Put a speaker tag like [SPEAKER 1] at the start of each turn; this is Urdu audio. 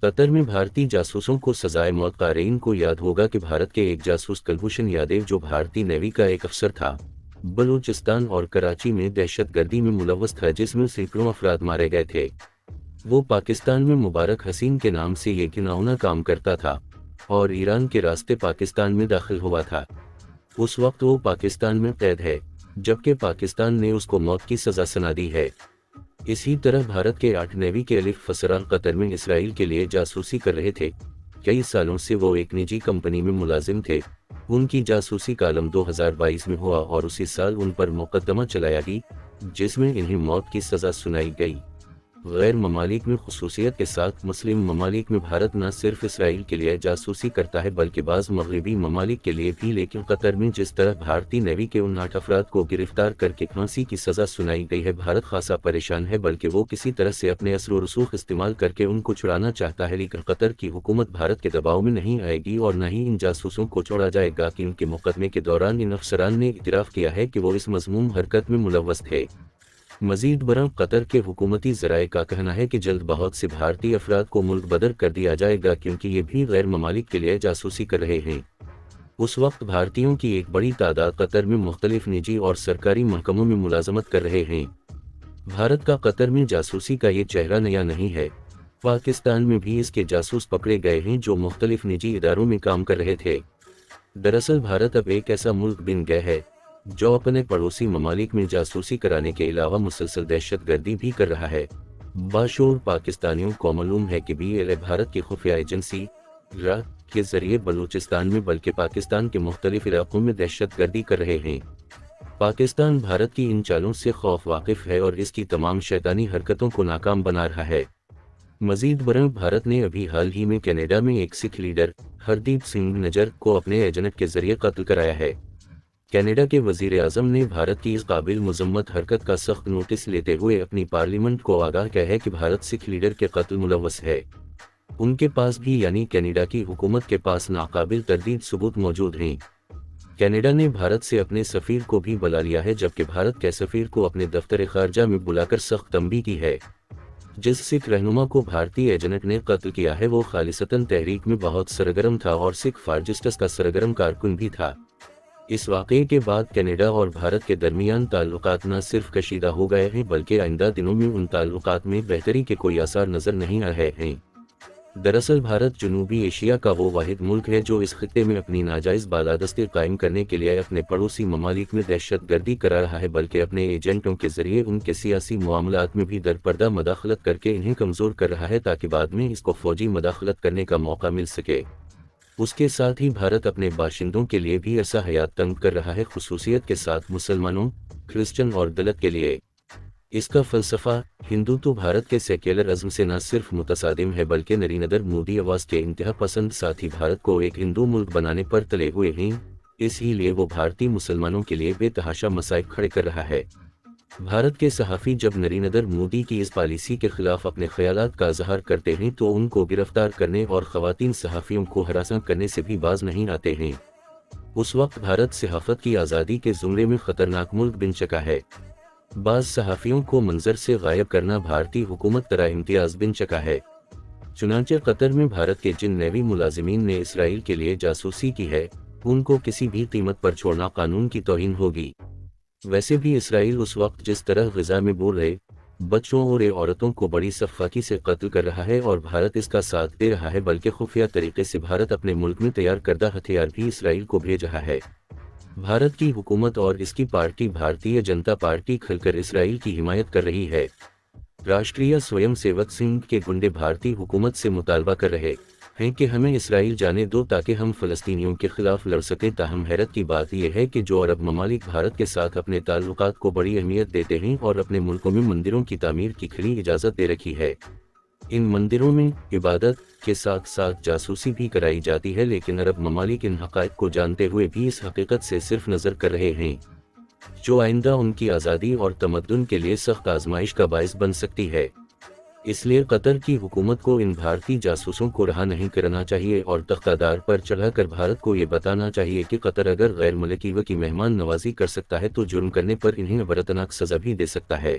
[SPEAKER 1] قطر میں بھارتی جاسوسوں کو سزائے موت۔ قارئین کو یاد ہوگا کہ بھارت کے ایک جاسوس کلبھوشن یادیو، جو بھارتی نیوی کا ایک افسر تھا، بلوچستان اور کراچی میں دہشت گردی میں ملوث تھا، جس میں سینکڑوں افراد مارے گئے تھے۔ وہ پاکستان میں مبارک حسین کے نام سے یہ گھناؤنا کام کرتا تھا اور ایران کے راستے پاکستان میں داخل ہوا تھا۔ اس وقت وہ پاکستان میں قید ہے، جبکہ پاکستان نے اس کو موت کی سزا سنا دی ہے۔ اسی طرح بھارت کے 8 نیوی کے افسران قطر میں اسرائیل کے لیے جاسوسی کر رہے تھے۔ کئی سالوں سے وہ ایک نجی کمپنی میں ملازم تھے۔ ان کی جاسوسی کا عالم 2022 میں ہوا اور اسی سال ان پر مقدمہ چلایا گیا، جس میں انہیں موت کی سزا سنائی گئی۔ غیر ممالک میں، خصوصیت کے ساتھ مسلم ممالک میں، بھارت نہ صرف اسرائیل کے لیے جاسوسی کرتا ہے بلکہ بعض مغربی ممالک کے لیے بھی، لیکن قطر میں جس طرح بھارتی نیوی کے ان 8 افراد کو گرفتار کر کے پھانسی کی سزا سنائی گئی ہے، بھارت خاصا پریشان ہے، بلکہ وہ کسی طرح سے اپنے اثر و رسوخ استعمال کر کے ان کو چھڑانا چاہتا ہے، لیکن قطر کی حکومت بھارت کے دباؤ میں نہیں آئے گی اور نہ ہی ان جاسوسوں کو چھوڑا جائے گا کہ ان کے مقدمے کے دوران ان افسران نے اعتراف کیا ہے کہ وہ اس مذموم حرکت میں ملوث تھے۔ مزید برآں قطر کے حکومتی ذرائع کا کہنا ہے کہ جلد بہت سے بھارتی افراد کو ملک بدر کر دیا جائے گا، کیونکہ یہ بھی غیر ممالک کے لیے جاسوسی کر رہے ہیں۔ اس وقت بھارتیوں کی ایک بڑی تعداد قطر میں مختلف نجی اور سرکاری محکموں میں ملازمت کر رہے ہیں۔ بھارت کا قطر میں جاسوسی کا یہ چہرہ نیا نہیں ہے۔ پاکستان میں بھی اس کے جاسوس پکڑے گئے ہیں جو مختلف نجی اداروں میں کام کر رہے تھے۔ دراصل بھارت اب ایک ایسا ملک بن گیا ہے جو اپنے پڑوسی ممالک میں جاسوسی کرانے کے علاوہ مسلسل دہشت گردی بھی کر رہا ہے۔ باشعور پاکستانیوں کو معلوم ہے کہ BLA بھارت کی خفیہ ایجنسی را کے ذریعے بلوچستان میں بلکہ پاکستان کے مختلف علاقوں میں دہشت گردی کر رہے ہیں۔ پاکستان بھارت کی ان چالوں سے خوف واقف ہے اور اس کی تمام شیطانی حرکتوں کو ناکام بنا رہا ہے۔ مزید برآں بھارت نے ابھی حال ہی میں کینیڈا میں ایک سکھ لیڈر ہردیپ سنگھ نجر کو اپنے ایجنٹ کے ذریعے قتل کرایا ہے۔ کینیڈا کے وزیر اعظم نے بھارت کی اس قابل مذمت حرکت کا سخت نوٹس لیتے ہوئے اپنی پارلیمنٹ کو آگاہ کیا ہے کہ بھارت سکھ لیڈر کے قتل ملوث ہے۔ ان کے پاس بھی، یعنی کینیڈا کی حکومت کے پاس، ناقابل تردید ثبوت موجود ہیں۔ کینیڈا نے بھارت سے اپنے سفیر کو بھی بلا لیا ہے، جبکہ بھارت کے سفیر کو اپنے دفتر خارجہ میں بلا کر سخت تنبیہ کی ہے۔ جس سکھ رہنما کو بھارتی ایجنٹ نے قتل کیا ہے وہ خالصتاً تحریک میں بہت سرگرم تھا اور سکھ فارجسٹس کا سرگرم کارکن بھی تھا۔ اس واقعے کے بعد کینیڈا اور بھارت کے درمیان تعلقات نہ صرف کشیدہ ہو گئے ہیں بلکہ آئندہ دنوں میں ان تعلقات میں بہتری کے کوئی آثار نظر نہیں آ رہے ہیں۔ دراصل بھارت جنوبی ایشیا کا وہ واحد ملک ہے جو اس خطے میں اپنی ناجائز بالادستی قائم کرنے کے لیے اپنے پڑوسی ممالک میں دہشت گردی کرا رہا ہے، بلکہ اپنے ایجنٹوں کے ذریعے ان کے سیاسی معاملات میں بھی درپردہ مداخلت کر کے انہیں کمزور کر رہا ہے تاکہ بعد میں اس کو فوجی مداخلت کرنے کا موقع مل سکے۔ اس کے ساتھ ہی بھارت اپنے باشندوں کے لیے بھی ایسا حیات تنگ کر رہا ہے، خصوصیت کے ساتھ مسلمانوں، کرسچن اور دلت کے لیے۔ اس کا فلسفہ ہندوتو بھارت کے سیکولر ازم سے نہ صرف متصادم ہے بلکہ نریندر مودی آواز کے انتہا پسند ساتھی بھارت کو ایک ہندو ملک بنانے پر تلے ہوئے ہیں، اسی لیے وہ بھارتی مسلمانوں کے لیے بے تحاشا مصائب کھڑے کر رہا ہے۔ بھارت کے صحافی جب نریندر مودی کی اس پالیسی کے خلاف اپنے خیالات کا اظہار کرتے ہیں تو ان کو گرفتار کرنے اور خواتین صحافیوں کو ہراساں کرنے سے بھی باز نہیں آتے ہیں۔ اس وقت بھارت صحافت کی آزادی کے زمرے میں خطرناک ملک بن چکا ہے۔ بعض صحافیوں کو منظر سے غائب کرنا بھارتی حکومت طرح امتیاز بن چکا ہے۔ چنانچہ قطر میں بھارت کے جن نیوی ملازمین نے اسرائیل کے لیے جاسوسی کی ہے، ان کو کسی بھی قیمت پر چھوڑنا قانون کی توہین ہوگی۔ ویسے بھی اسرائیل اس وقت جس طرح غزہ میں بول رہے بچوں اور عورتوں کو بڑی سفاکی سے قتل کر رہا ہے اور بھارت اس کا ساتھ دے رہا ہے، بلکہ خفیہ طریقے سے بھارت اپنے ملک میں تیار کردہ ہتھیار بھی اسرائیل کو بھیج رہا ہے۔ بھارت کی حکومت اور اس کی پارٹی بھارتیہ جنتا پارٹی کھل کر اسرائیل کی حمایت کر رہی ہے۔ راشٹریہ سویم سیوک سنگھ کے گنڈے بھارتی حکومت سے مطالبہ کر رہے ہیں کہ ہمیں اسرائیل جانے دو تاکہ ہم فلسطینیوں کے خلاف لڑ سکیں، تاہم حیرت کی بات یہ ہے کہ جو عرب ممالک بھارت کے ساتھ اپنے تعلقات کو بڑی اہمیت دیتے ہیں اور اپنے ملکوں میں مندروں کی تعمیر کی کھلی اجازت دے رکھی ہے، ان مندروں میں عبادت کے ساتھ ساتھ جاسوسی بھی کرائی جاتی ہے، لیکن عرب ممالک ان حقائق کو جانتے ہوئے بھی اس حقیقت سے صرف نظر کر رہے ہیں، جو آئندہ ان کی آزادی اور تمدن کے لیے سخت آزمائش کا باعث بن سکتی ہے۔ اس لیے قطر کی حکومت کو ان بھارتی جاسوسوں کو رہا نہیں کرنا چاہیے اور تختہ دار پر چڑھا کر بھارت کو یہ بتانا چاہیے کہ قطر اگر غیر ملکی کی مہمان نوازی کر سکتا ہے تو جرم کرنے پر انہیں عبرتناک سزا بھی دے سکتا ہے۔